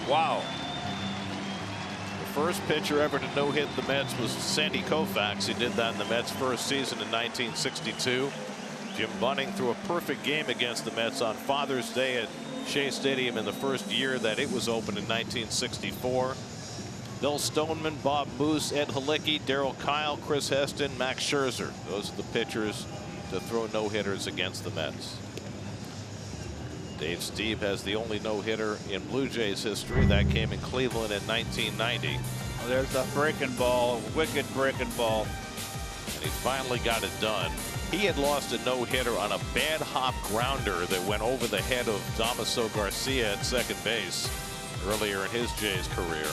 Wow. The first pitcher ever to no-hit the Mets was Sandy Koufax. He did that in the Mets' first season in 1962. Jim Bunning threw a perfect game against the Mets on Father's Day at Shea Stadium in the first year that it was opened in 1964. Bill Stoneman, Bob Moose, Ed Halicki, Darryl Kyle, Chris Heston, Max Scherzer. Those are the pitchers to throw no-hitters against the Mets. Dave Stieb has the only no-hitter in Blue Jays history. That came in Cleveland in 1990. Well, there's a breaking ball, wicked breaking ball. And he finally got it done. He had lost a no-hitter on a bad hop grounder that went over the head of Damaso Garcia at second base earlier in his Jays career.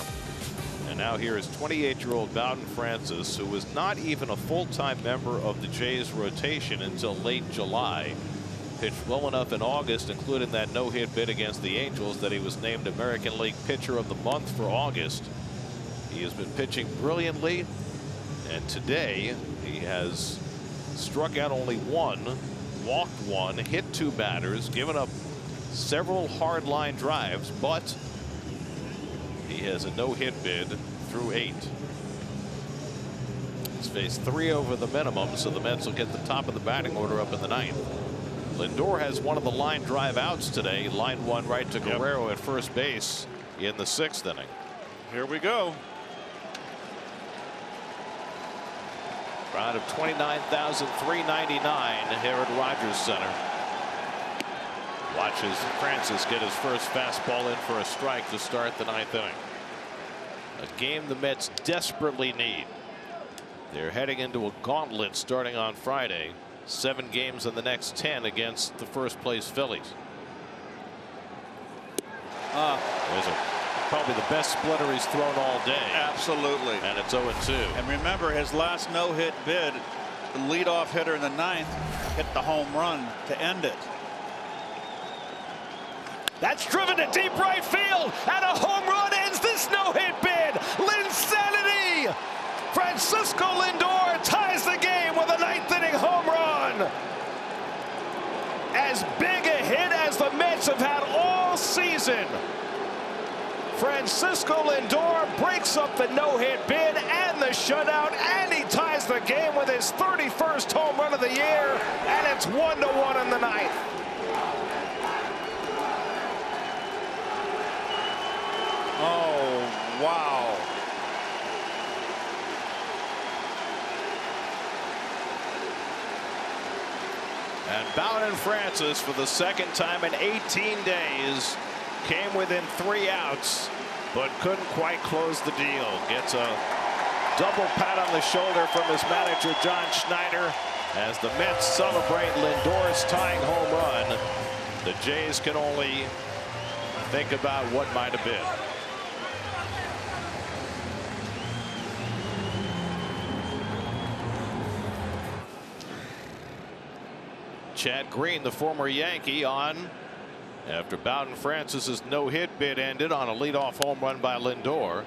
And now here is 28-year-old Bowden Francis, who was not even a full-time member of the Jays rotation until late July. Pitched well enough in August, including that no-hit bid against the Angels, that he was named American League Pitcher of the Month for August. He has been pitching brilliantly, and today he has struck out only one, walked one, hit two batters, given up several hard line drives, but he has a no-hit bid through 8. He's faced 3 over the minimum, so the Mets will get the top of the batting order up in the 9th. Lindor has one of the line drive outs today. Line one right to Guerrero at first base in the 6th inning. Here we go. Crowd of 29,399 here at Rogers Center. Watches Francis get his first fastball in for a strike to start the 9th inning. A game the Mets desperately need. They're heading into a gauntlet starting on Friday. 7 games in the next 10 against the first place Phillies. There's probably the best splitter he's thrown all day. Absolutely. And it's 0-2. And remember, his last no-hit bid, the leadoff hitter in the 9th hit the home run to end it. That's driven to deep right field, and a home run ends this no-hit bid. Linsanity! Francisco Lindor ties the game with a 9th inning home run. As big a hit as the Mets have had all season. Francisco Lindor breaks up the no-hit bid and the shutout, and he ties the game with his 31st home run of the year, and it's 1-1 in the 9th. Oh, wow. And Bowden Francis, for the second time in 18 days, came within 3 outs, but couldn't quite close the deal. Gets a double pat on the shoulder from his manager, John Schneider, as the Mets celebrate Lindor's tying home run. The Jays can only think about what might have been. Chad Green, the former Yankee, on after Bowden Francis's no-hit bid ended on a leadoff home run by Lindor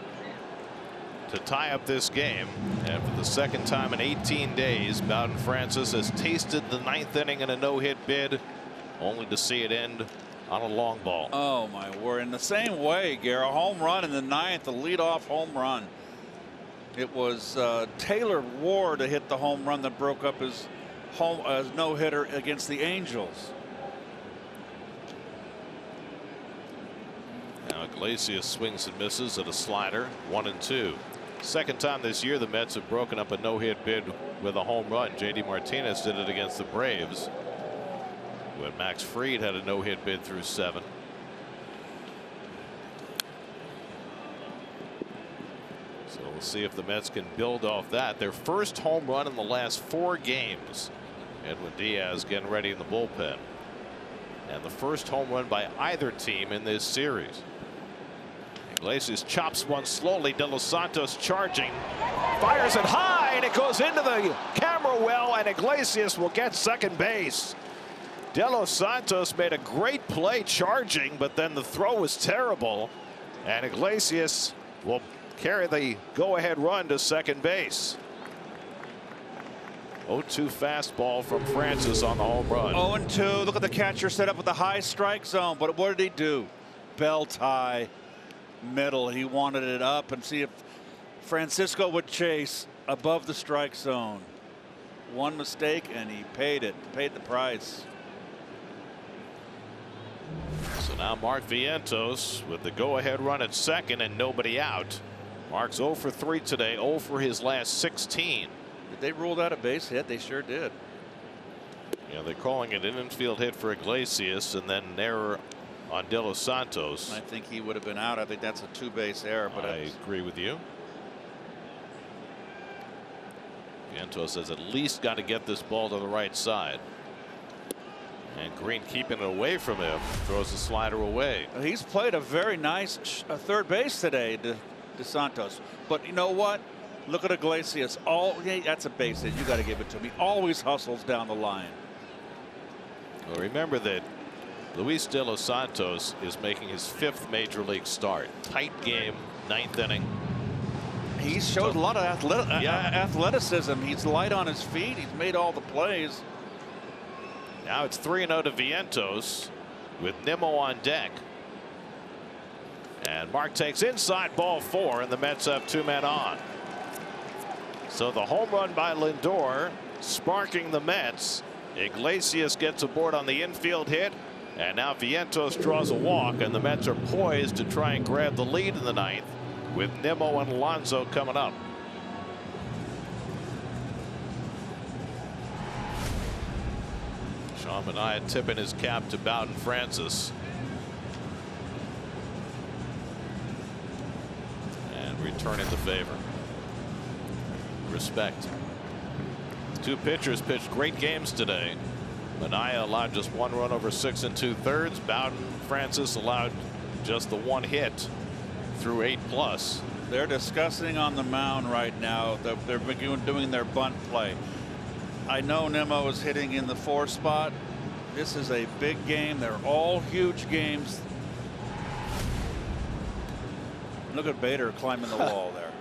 to tie up this game. And for the second time in 18 days, Bowden Francis has tasted the 9th inning in a no-hit bid, only to see it end on a long ball. Oh my word! In the same way, Gary, a home run in the 9th, a leadoff home run. It was Taylor Ward to hit the home run that broke up his no-hitter against the Angels. Now Iglesias swings and misses at a slider, 1-2. Second time this year the Mets have broken up a no-hit bid with a home run. J.D. Martinez did it against the Braves, when Max Fried had a no-hit bid through 7. So we'll see if the Mets can build off that. Their first home run in the last 4 games. Edwin Diaz getting ready in the bullpen. And the first home run by either team in this series. Iglesias chops one slowly. De Los Santos charging. Fires it high, and it goes into the camera well, and Iglesias will get second base. De Los Santos made a great play charging, but then the throw was terrible, and Iglesias will carry the go-ahead run to second base. 0-2 fastball from Francis on the home run. 0-2. Look at the catcher set up with the high strike zone, but what did he do? Bell tie. middle. He wanted it up and see if Francisco would chase above the strike zone. One mistake and he paid the price. So now Mark Vientos with the go-ahead run at second and nobody out. Mark's 0 for 3 today, 0 for his last 16. Did they rule that a base hit? They sure did. Yeah, they're calling it an infield hit for Iglesias and then an error on De Los Santos. I think he would have been out. I think that's a 2-base error. But I agree with you. Vientos has at least got to get this ball to the right side. And Green keeping it away from him, throws the slider away. He's played a very nice third base today, De Santos. But you know what? Look at Iglesias. That's a base hit. You got to give it to him. He always hustles down the line. Well, remember that Luis De Los Santos is making his 5th major league start. Tight game, 9th inning. He shows a lot of athleticism. He's light on his feet. He's made all the plays. Now it's 3-0 to Vientos with Nimmo on deck. And Mark takes inside, ball 4, and the Mets have 2 men on. So the home run by Lindor sparking the Mets. Iglesias gets aboard on the infield hit, and now Vientos draws a walk, and the Mets are poised to try and grab the lead in the 9th with Nimmo and Alonso coming up. Sean Manaea tipping his cap to Bowden Francis. And returning the favor. Respect. 2 pitchers pitched great games today. Manaea allowed just 1 run over 6 2/3. Bowden Francis allowed just the 1 hit through 8+. They're discussing on the mound right now that they're doing their bunt play. I know Nimmo is hitting in the 4 spot. This is a big game. They're all huge games. Look at Bader climbing the wall there.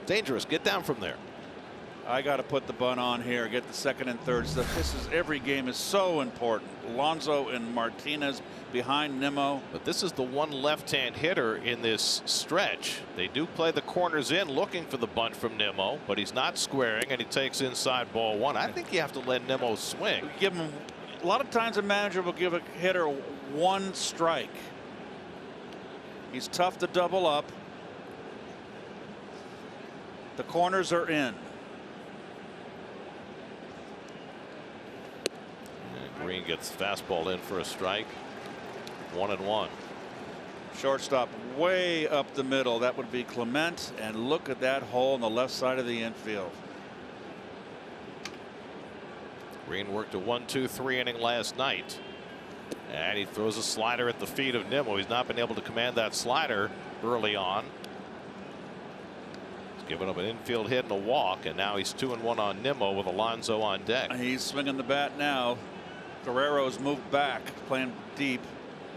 Dangerous. Get down from there. I got to put the bunt on here, get the 2nd and 3rd stuff. Every game is so important. Alonso and Martinez behind Nimmo. But this is the one left-hand hitter in this stretch. They do play the corners in looking for the bunt from Nimmo, but he's not squaring, and he takes inside, ball 1. I think you have to let Nimmo swing. Give him, a lot of times a manager will give a hitter 1 strike. He's tough to double up. The corners are in. Green gets fastball in for a strike. 1-1. Shortstop way up the middle. That would be Clement. And look at that hole on the left side of the infield. Green worked a 1-2-3 inning last night. And he throws a slider at the feet of Nimmo. He's not been able to command that slider early on. He's given up an infield hit and a walk. And now he's 2-1 on Nimmo with Alonso on deck. He's swinging the bat now. Guerrero's moved back, playing deep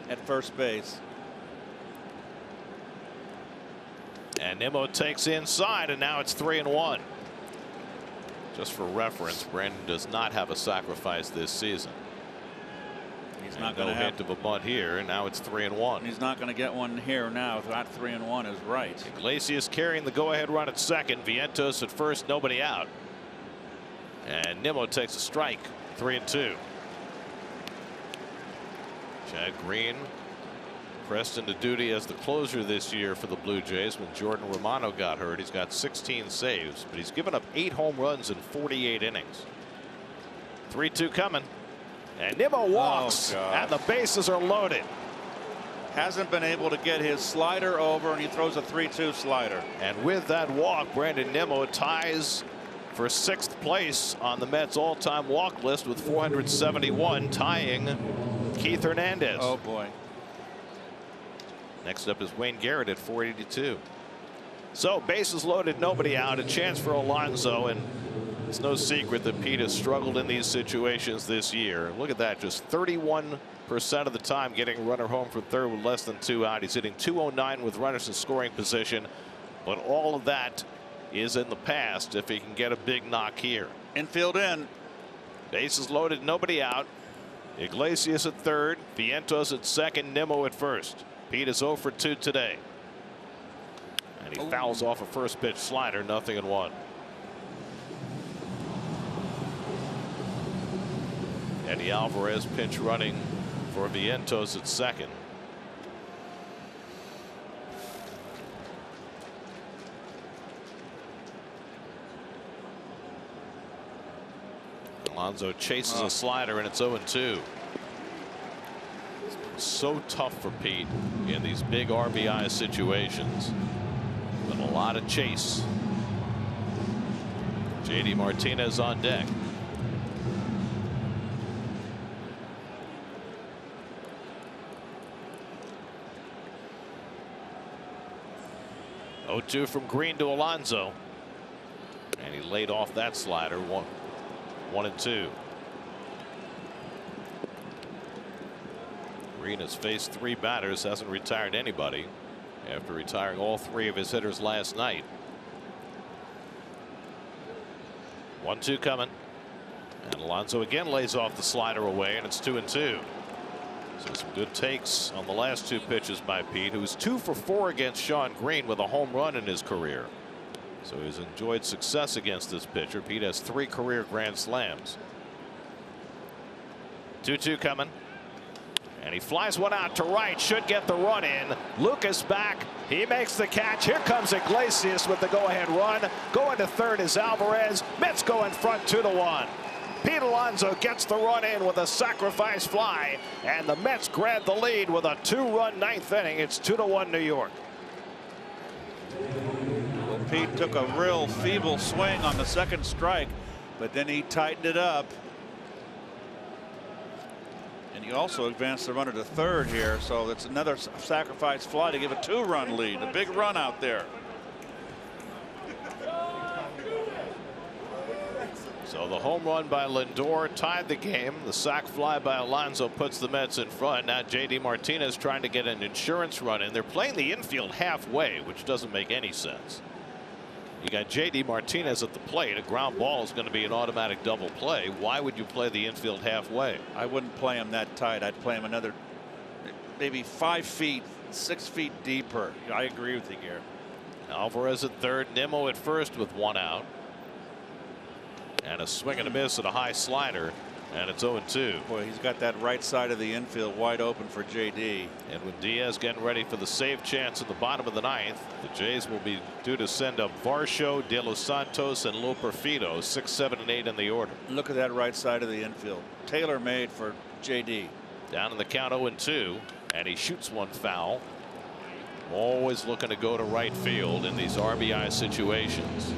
at first base. And Nimmo takes inside, and now it's 3-1. Just for reference, Brandon does not have a sacrifice this season. He's not going to have no hint of a bunt here, and now it's 3-1. He's not going to get one here now. That 3-1 is right. Iglesias carrying the go-ahead run at second. Vientos at first, nobody out. And Nimmo takes a strike. 3-2. Chad Green pressed into duty as the closer this year for the Blue Jays when Jordan Romano got hurt. He's got 16 saves, but he's given up 8 home runs in 48 innings. 3-2 coming. And Nimmo walks, and the bases are loaded. Hasn't been able to get his slider over, and he throws a 3-2 slider. And with that walk, Brandon Nimmo ties for 6th place on the Mets all-time walk list with 471, tying Keith Hernandez. Oh boy. Next up is Wayne Garrett at 482. So bases loaded, nobody out, a chance for Alonso, and it's no secret that Pete has struggled in these situations this year. Look at that, just 31% of the time getting a runner home from third with less than 2 out. He's hitting .209 with runners in scoring position, but all of that is in the past if he can get a big knock here. Infield in. Bases loaded, nobody out. Iglesias at third, Vientos at second, Nimmo at first. Pete is 0 for 2 today. And he fouls off a first pitch slider, 0-1. Eddie Alvarez pinch running for Vientos at second. Alonso chases a slider, and it's 0-2. So tough for Pete in these big RBI situations. But a lot of chase. JD Martinez on deck. Oh, 2 from Green to Alonso. And he laid off that slider. 1-2. Green has faced 3 batters, hasn't retired anybody after retiring all 3 of his hitters last night. 1-2 coming. And Alonso again lays off the slider away, and it's 2-2. So some good takes on the last 2 pitches by Pete, who's 2 for 4 against Shawn Green with a home run in his career. So he's enjoyed success against this pitcher. Pete has 3 career grand slams. 2-2 coming. And he flies one out to right. Should get the run in. Lucas back. He makes the catch. Here comes Iglesias with the go-ahead run. Going to third is Alvarez. Mets go in front 2-1. Pete Alonso gets the run in with a sacrifice fly. And the Mets grab the lead with a 2-run 9th inning. It's 2-1 New York. Well, Pete took a real feeble swing on the second strike, but then he tightened it up. And he also advanced the runner to third here, so it's another sacrifice fly to give a 2-run lead. A big run out there. So the home run by Lindor tied the game. The sac fly by Alonso puts the Mets in front. Now JD Martinez trying to get an insurance run in. They're playing the infield halfway, which doesn't make any sense. You got JD Martinez at the plate. A ground ball is going to be an automatic double play. Why would you play the infield halfway? I wouldn't play him that tight. I'd play him another maybe 5 feet, 6 feet deeper. I agree with you, Gary. Alvarez at third, Nimmo at first with 1 out. And a swing and a miss at a high slider, and it's 0-2. Boy, he's got that right side of the infield wide open for JD. And with Diaz getting ready for the save chance in the bottom of the 9th, the Jays will be due to send up Varsho, De Los Santos, and Loperfido, 6, 7, and 8 in the order. Look at that right side of the infield. Tailor made for JD. Down in the count 0-2, and he shoots one foul. Always looking to go to right field in these RBI situations.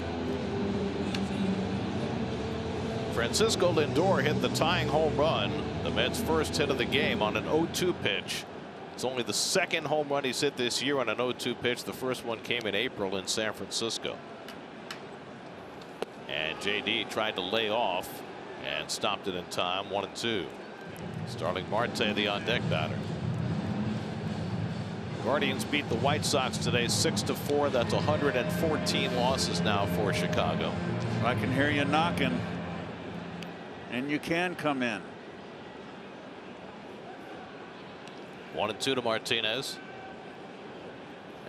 Francisco Lindor hit the tying home run, the Mets' first hit of the game, on an 0-2 pitch. It's only the 2nd home run he's hit this year on an 0-2 pitch. The first one came in April in San Francisco. And JD tried to lay off and stopped it in time. 1-2. Starling Marte, the on deck batter. Guardians beat the White Sox today 6-4. That's 114 losses now for Chicago. I can hear you knocking. And you can come in. 1-2 to Martinez.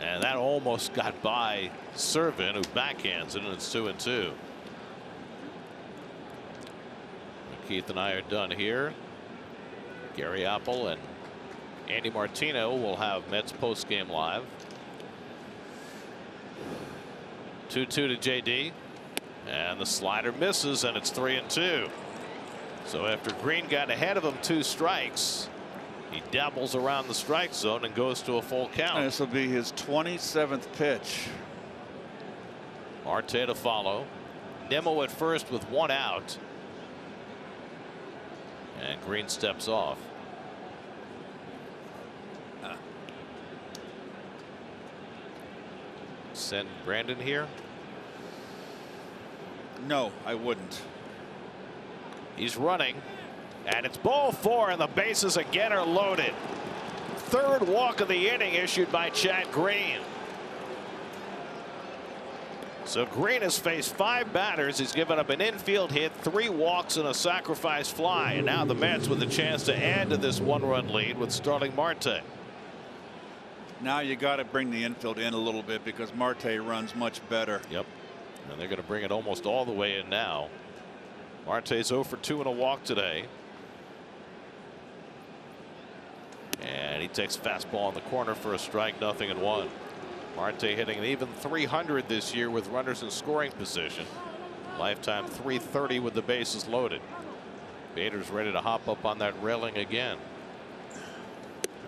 And that almost got by Servin, who backhands it, and it's 2-2. Keith and I are done here. Gary Apple and Andy Martino will have Mets postgame live. 2-2 to JD. And the slider misses, and it's 3-2. So after Green got ahead of him 2 strikes, he dabbles around the strike zone and goes to a full count. This will be his 27th pitch. Marte to follow. Nimmo at first with 1 out. And Green steps off. Send Brandon here? No, I wouldn't. He's running, and it's ball 4, and the bases again are loaded. 3rd walk of the inning issued by Chad Green. So Green has faced 5 batters. He's given up an infield hit, 3 walks, and a sacrifice fly. And now the Mets with a chance to add to this 1-run lead with Starling Marte. Now you got to bring the infield in a little bit because Marte runs much better. Yep. And they're going to bring it almost all the way in now. Marte's 0 for 2 and a walk today. And he takes fastball in the corner for a strike, 0-1. Marte hitting an even .300 this year with runners in scoring position. Lifetime .330 with the bases loaded. Bader's ready to hop up on that railing again.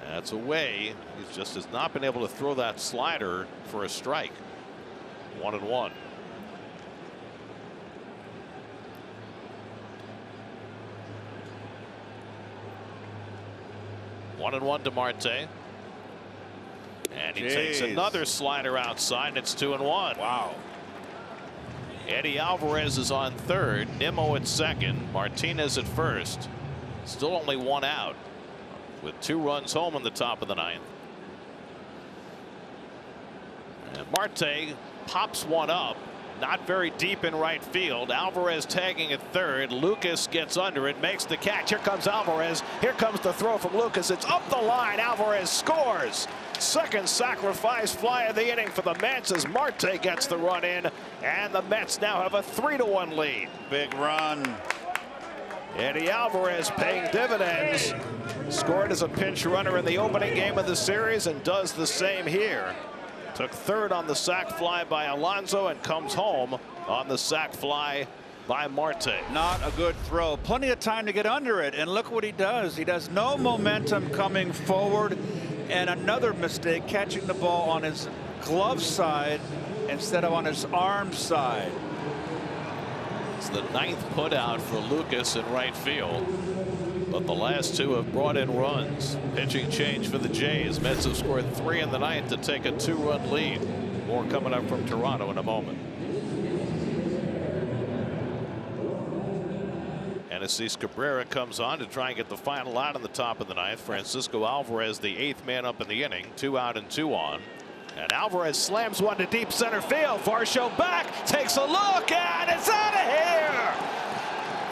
That's away. He just has not been able to throw that slider for a strike. 1-1. 1-1 to Marte. And he takes another slider outside, and it's 2-1. Wow. Eddie Alvarez is on third. Nimmo at second. Martinez at first. Still only 1 out, with 2 runs home in the top of the 9th. And Marte pops one up. Not very deep in right field. Alvarez tagging at third. Lucas gets under it, makes the catch. Here comes Alvarez. Here comes the throw from Lucas. It's up the line. Alvarez scores. Second sacrifice fly of the inning for the Mets as Marte gets the run in, and the Mets now have a 3-1 lead. Big run. Eddie Alvarez paying dividends. Scored as a pinch runner in the opening game of the series and does the same here. Took third on the sac fly by Alonso and comes home on the sac fly by Marte. Not a good throw. Plenty of time to get under it, and look what he does. He does no momentum coming forward, and another mistake catching the ball on his glove side instead of on his arm side. It's the 9th putout for Lucas in right field, but the last 2 have brought in runs. Pitching change for the Jays. Mets have scored 3 in the 9th to take a 2-run lead. More coming up from Toronto in a moment. Anastasis Cabrera comes on to try and get the final out in the top of the 9th. Francisco Alvarez, the 8th man up in the inning. 2 out and 2 on. And Alvarez slams one to deep center field. Varsho back, takes a look, and it's out of here.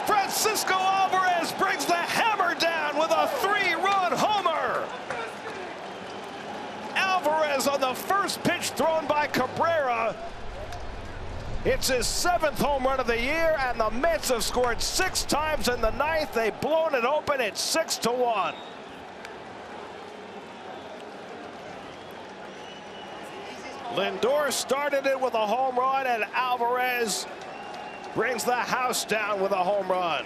Francisco Alvarez brings the hammer down with a 3-run homer. Alvarez on the first pitch thrown by Cabrera. It's his 7th home run of the year, and the Mets have scored 6 times in the 9th. They've blown it open. It's 6-1. Lindor started it with a home run, and Alvarez brings the house down with a home run.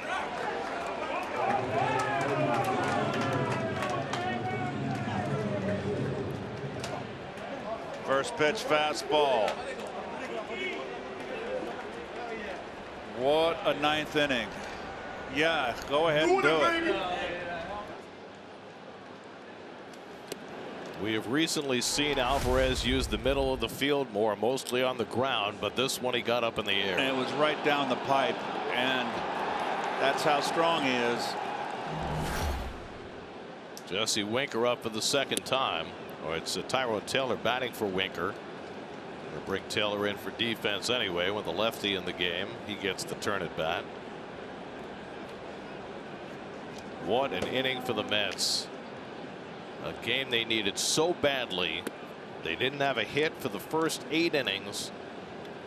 First pitch fastball. What a 9th inning. Yeah, go ahead and do it. We have recently seen Alvarez use the middle of the field more, mostly on the ground, but this one he got up in the air. And it was right down the pipe, and that's how strong he is. Jesse Winker up for the 2nd time. Or it's Tyrone Taylor batting for Winker. We'll bring Taylor in for defense anyway. With the lefty in the game, he gets the turn at bat. What an inning for the Mets. A game they needed so badly. They didn't have a hit for the first 8 innings.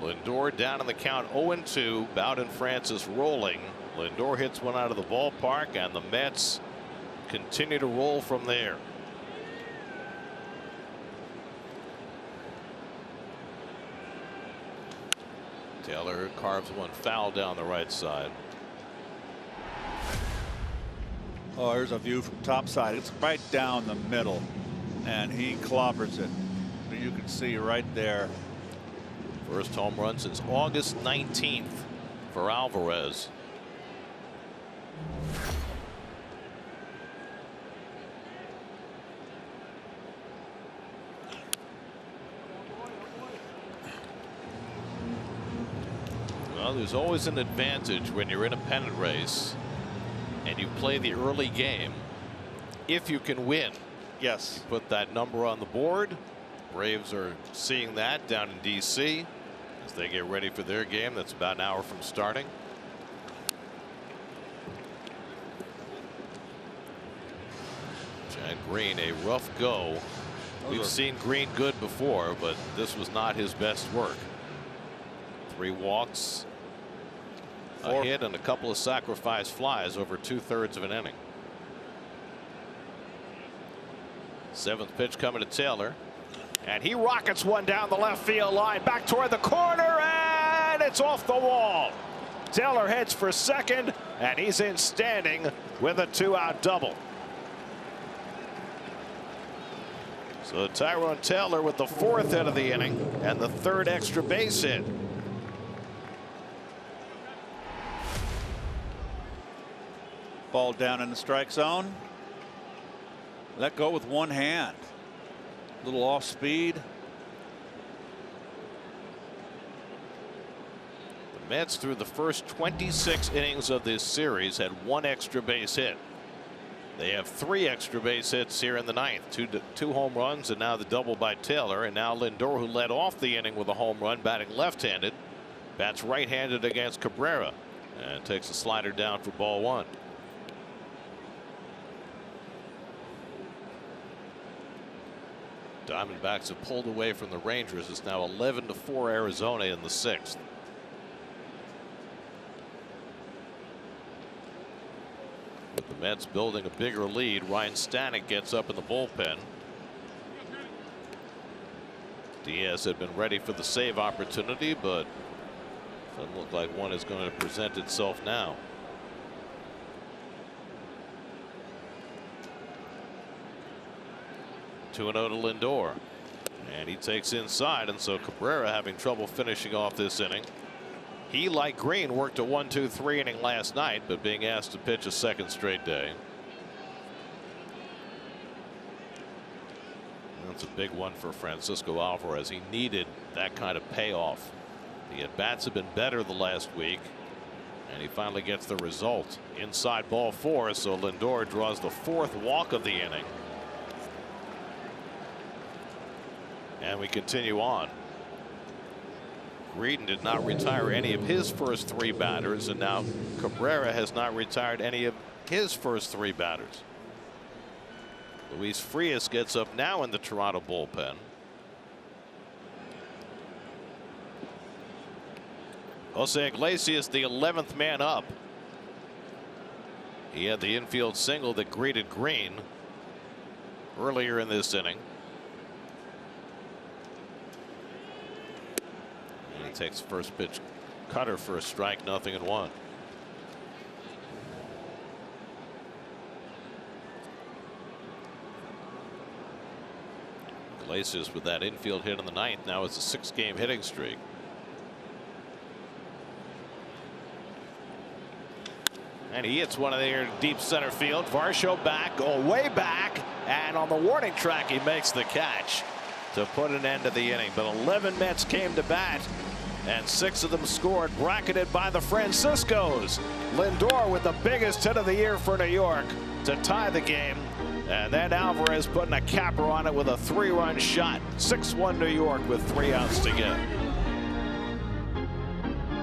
Lindor down in the count 0-2. Bowden Francis rolling. Lindor hits one out of the ballpark, and the Mets continue to roll from there. Taylor carves one foul down the right side. Oh, here's a view from top side. It's right down the middle, and he clobbers it. You can see right there. First home run since August 19th for Alvarez. Well, there's always an advantage when you're in a pennant race and you play the early game if you can win. Yes. Put that number on the board. Braves are seeing that down in DC as they get ready for their game. That's about an hour from starting. Chad Green, a rough go We've seen Green good before, but this was not his best work. 3 walks, a hit, and a couple of sacrifice flies over 2/3 of an inning. 7th pitch coming to Taylor. And he rockets one down the left field line, back toward the corner, and it's off the wall. Taylor heads for second, and he's in standing with a 2-out double. So Tyrone Taylor with the 4th hit of the inning and the 3rd extra base hit. Ball down in the strike zone. Let go with one hand. A little off speed. The Mets through the first 26 innings of this series had 1 extra base hit. They have 3 extra base hits here in the 9th. 2 home runs, and now the double by Taylor, and now Lindor, who led off the inning with a home run, batting left-handed, bats right-handed against Cabrera, and takes a slider down for ball 1. Diamondbacks have pulled away from the Rangers. It's now 11-4 Arizona in the 6th. With the Mets building a bigger lead, Ryan Stanek gets up in the bullpen. Diaz had been ready for the save opportunity, but doesn't look like one is going to present itself now. To Lindor, and he takes inside, and so Cabrera having trouble finishing off this inning. He, like Green, worked a 1-2-3 inning last night, but being asked to pitch a 2nd straight day. That's a big one for Francisco Alvarez. He needed that kind of payoff. The at-bats have been better the last week, and he finally gets the result. Inside ball 4, so Lindor draws the 4th walk of the inning. And we continue on. Green did not retire any of his first 3 batters, and now Cabrera has not retired any of his first 3 batters. Luis Frias gets up now in the Toronto bullpen. Jose Iglesias, the 11th man up. He had the infield single that greeted Green earlier in this inning. He takes first pitch cutter for a strike, 0-1. Iglesias with that infield hit in the 9th. Now it's a 6-game hitting streak. And he hits one of there deep center field. Varsho back, way back, and on the warning track he makes the catch to put an end to the inning. But 11 Mets came to bat, and 6 of them scored, bracketed by the Franciscos. Lindor with the biggest hit of the year for New York to tie the game, and then Alvarez putting a capper on it with a 3-run shot. 6-1 New York with 3 outs to get.